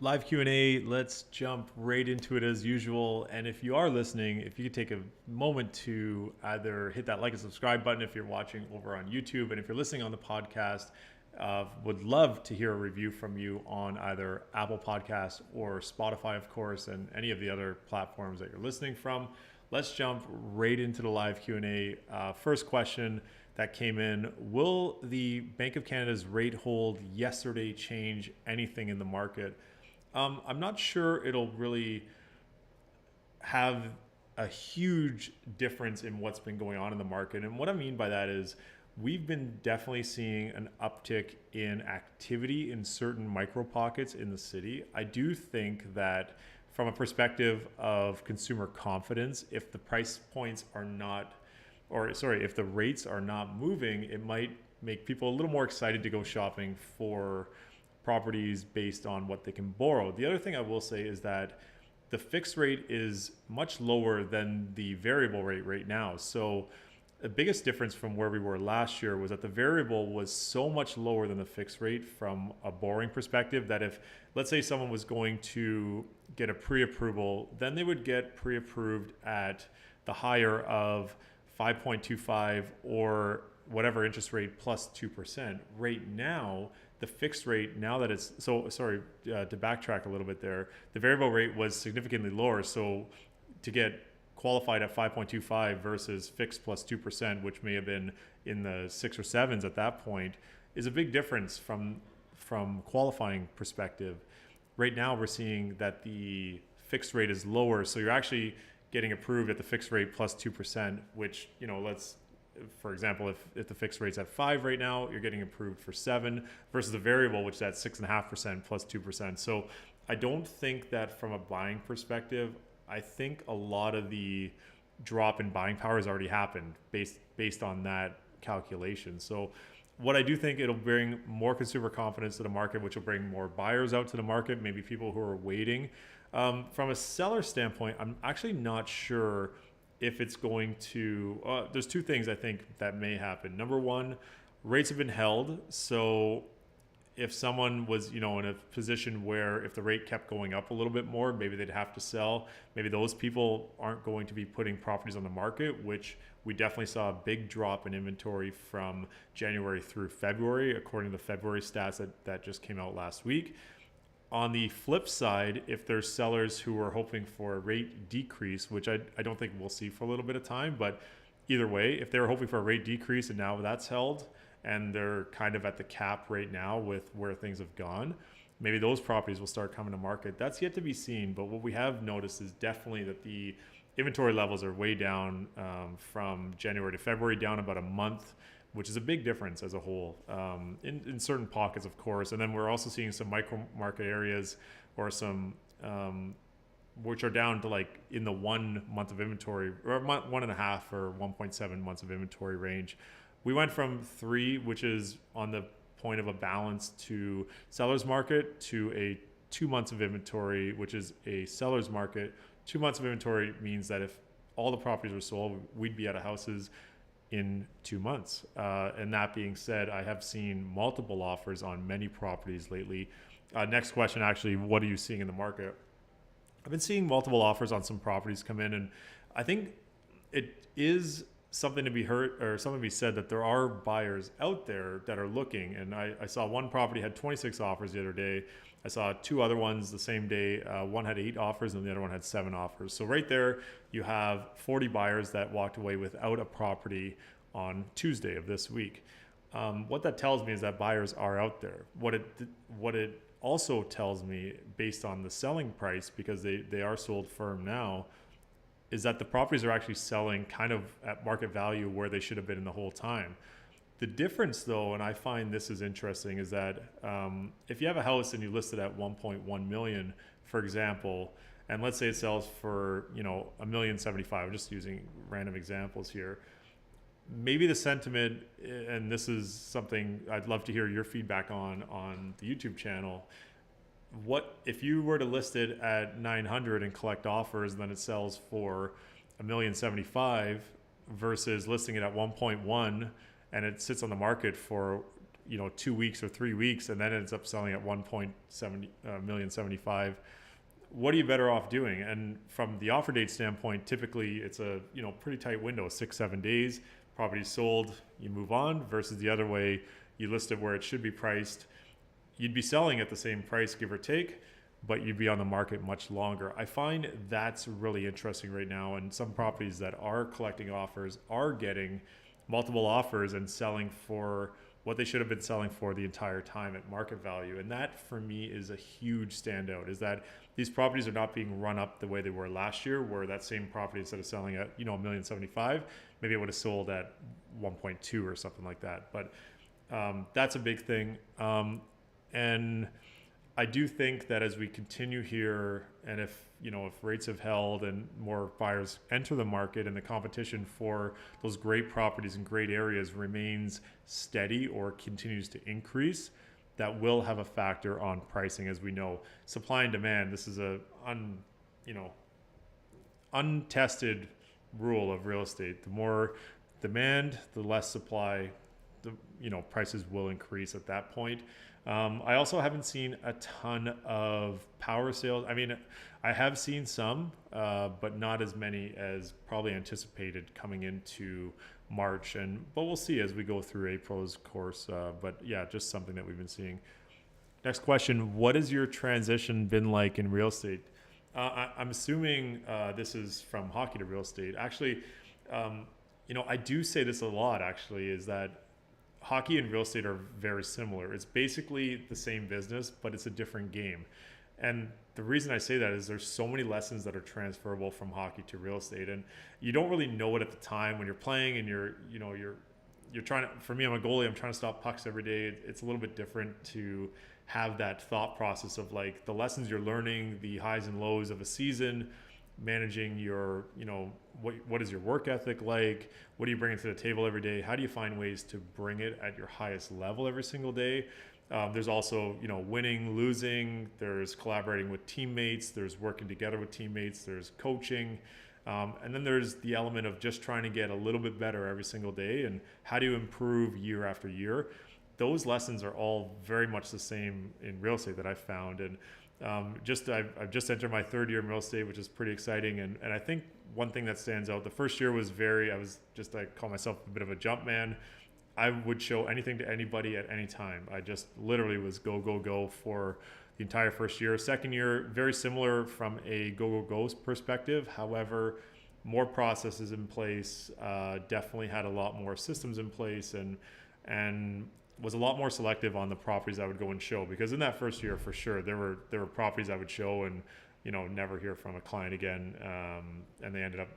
Live Q&A, let's jump right into it as usual. And if you are listening, if you could take a moment to either hit that like and subscribe button if you're watching over on YouTube, and if you're listening on the podcast, would love to hear a review from you on either Apple Podcasts or Spotify, of course, and any of the other platforms that you're listening from. Let's jump right into the live Q&A. First question that came in: will the Bank of Canada's rate hold yesterday change anything in the market? I'm not sure it'll really have a huge difference in what's been going on in the market. And what I mean by that is we've been definitely seeing an uptick in activity in certain micro pockets in the city. I do think that from a perspective of consumer confidence, if the price points are not, if the rates are not moving, it might make people a little more excited to go shopping for properties based on what they can borrow. The other thing I will say is that the fixed rate is much lower than the variable rate right now. So the biggest difference from where we were last year was that the variable was so much lower than the fixed rate from a borrowing perspective that if, let's say, someone was going to get a pre-approval, then they would get pre-approved at the higher of 5.25 or whatever interest rate plus 2%. Right now, the fixed rate, now that it's to backtrack a little bit there, the variable rate was significantly lower. So to get qualified at 5.25 versus fixed plus 2%, which may have been in the 6 or 7s at that point, is a big difference from qualifying perspective. Right now, we're seeing that the fixed rate is lower, so you're actually getting approved at the fixed rate plus 2%, which, for example, if the fixed rate's at 5 right now, you're getting approved for 7 versus the variable, which is at 6.5% plus 2%. So I don't think that from a buying perspective, I think a lot of the drop in buying power has already happened based on that calculation. So what I do think, it'll bring more consumer confidence to the market, which will bring more buyers out to the market, maybe people who are waiting. From a seller standpoint, I'm actually not sure if it's going to, there's two things I think that may happen. Number one, rates have been held. So if someone was, in a position where if the rate kept going up a little bit more, maybe they'd have to sell. Maybe those people aren't going to be putting properties on the market, which we definitely saw a big drop in inventory from January through February, according to the February stats that just came out last week. On the flip side, if there's sellers who are hoping for a rate decrease, which I don't think we'll see for a little bit of time, but either way, if they were hoping for a rate decrease and now that's held and they're kind of at the cap right now with where things have gone, maybe those properties will start coming to market. That's yet to be seen, but what we have noticed is definitely that the inventory levels are way down from January to February, down about a month, which is a big difference as a whole in certain pockets, of course. And then we're also seeing some micro market areas or some which are down to like in the 1 month of inventory or 1.5 or 1.7 months of inventory range. We went from 3, which is on the point of a balance to seller's market, to a 2 months of inventory, which is a seller's market. 2 months of inventory means that if all the properties were sold, we'd be out of houses in 2 months. And that being said, I have seen multiple offers on many properties lately. Next question, actually, what are you seeing in the market? I've been seeing multiple offers on some properties come in, and I think it is something to be heard or something to be said that there are buyers out there that are looking. And I saw one property had 26 offers the other day. I saw 2 other ones the same day. One had 8 offers and the other one had 7 offers. So right there, you have 40 buyers that walked away without a property on Tuesday of this week. What that tells me is that buyers are out there. What it also tells me, based on the selling price, because they are sold firm now, is that the properties are actually selling kind of at market value where they should have been in the whole time. The difference, though, and I find this is interesting, is that if you have a house and you list it at 1.1 million, for example, and let's say it sells for $1,075,000, I'm just using random examples here. Maybe the sentiment, and this is something I'd love to hear your feedback on the YouTube channel. What if you were to list it at 900 and collect offers, and then it sells for $1,075,000 versus listing it at 1.1 and it sits on the market for 2 weeks or 3 weeks, and then ends up selling at 1.7 million 75. What are you better off doing? And from the offer date standpoint, typically it's a pretty tight window, 6-7 days. Property sold, you move on. Versus the other way, you list it where it should be priced. You'd be selling at the same price, give or take, but you'd be on the market much longer. I find that's really interesting right now. And some properties that are collecting offers are getting multiple offers and selling for what they should have been selling for the entire time at market value. And that for me is a huge standout, is that these properties are not being run up the way they were last year, where that same property, instead of selling at $1,075,000, maybe it would have sold at 1.2 or something like that. But that's a big thing. And I do think that as we continue here, and if rates have held and more buyers enter the market and the competition for those great properties in great areas remains steady or continues to increase, that will have a factor on pricing. As we know, supply and demand, this is a untested rule of real estate. The more demand, the less supply, the prices will increase at that point. I also haven't seen a ton of power sales. I mean, I have seen some, but not as many as probably anticipated coming into March. But we'll see as we go through April's course. But yeah, just something that we've been seeing. Next question: what has your transition been like in real estate? I'm assuming this is from hockey to real estate. Actually, I do say this a lot. Actually, is that hockey and real estate are very similar. It's basically the same business, but it's a different game. And the reason I say that is there's so many lessons that are transferable from hockey to real estate, and you don't really know it at the time when you're playing and you're trying to. For me, I'm a goalie. I'm trying to stop pucks every day. It's a little bit different to have that thought process of like the lessons you're learning, the highs and lows of a season, managing your, what is your work ethic like? What are you bringing to the table every day? How do you find ways to bring it at your highest level every single day? There's also, winning, losing, there's collaborating with teammates, there's working together with teammates, there's coaching. And then there's the element of just trying to get a little bit better every single day, and how do you improve year after year? Those lessons are all very much the same in real estate that I've found. And I've just entered my third year in real estate, which is pretty exciting. And I think one thing that stands out, the first year was I call myself a bit of a jump man. I would show anything to anybody at any time. I just literally was go, go, go for the entire first year. Second year, very similar from a go, go, go perspective. However, more processes in place, definitely had a lot more systems in place, and was a lot more selective on the properties I would go and show, because in that first year, for sure, there were properties I would show and never hear from a client again, and they ended up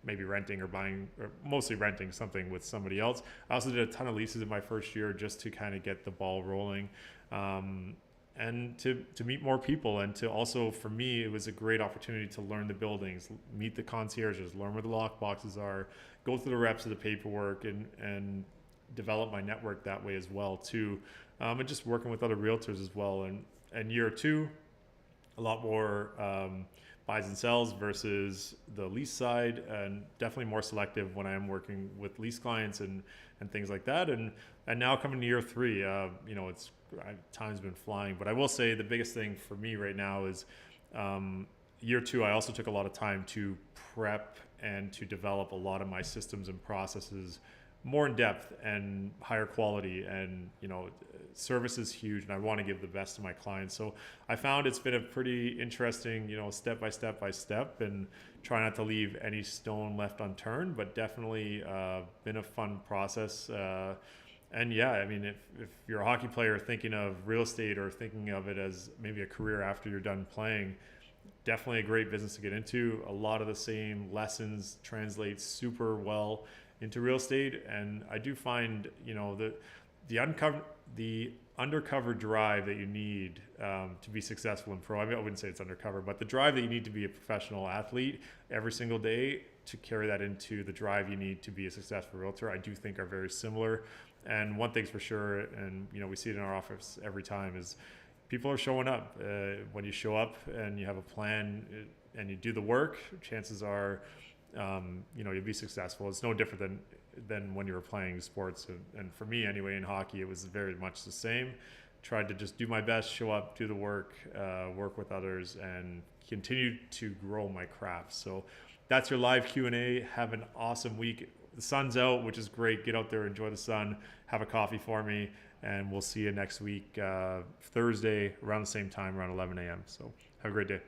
maybe renting or buying, or mostly renting something with somebody else. I also did a ton of leases in my first year just to kind of get the ball rolling, and to meet more people, and to also, for me, it was a great opportunity to learn the buildings, meet the concierges, learn where the lock boxes are, go through the reps of the paperwork, and develop my network that way as well too, and just working with other realtors as well. And year two, a lot more buys and sells versus the lease side, and definitely more selective when I am working with lease clients and things like that. And now coming to year three, time's been flying, but I will say the biggest thing for me right now is year two. I also took a lot of time to prep and to develop a lot of my systems and processes more in depth and higher quality, and service is huge, and I want to give the best to my clients. So I found it's been a pretty interesting, step by step, and try not to leave any stone left unturned, but definitely been a fun process. And yeah, I mean, if you're a hockey player thinking of real estate or thinking of it as maybe a career after you're done playing, definitely a great business to get into. A lot of the same lessons translate super well into real estate. And I do find, the undercover drive that you need to be successful in pro. I mean, I wouldn't say it's undercover, but the drive that you need to be a professional athlete every single day, to carry that into the drive you need to be a successful realtor, I do think are very similar. And one thing's for sure, and we see it in our office every time, is people are showing up. When you show up and you have a plan and you do the work, chances are, you'll be successful. It's no different than than when you were playing sports. And for me anyway, in hockey, it was very much the same. Tried to just do my best, show up, do the work, work with others, and continue to grow my craft. So that's your live Q&A. Have an awesome week. The sun's out, which is great. Get out there, enjoy the sun, have a coffee for me, and we'll see you next week, Thursday, around the same time, around 11 a.m. So have a great day.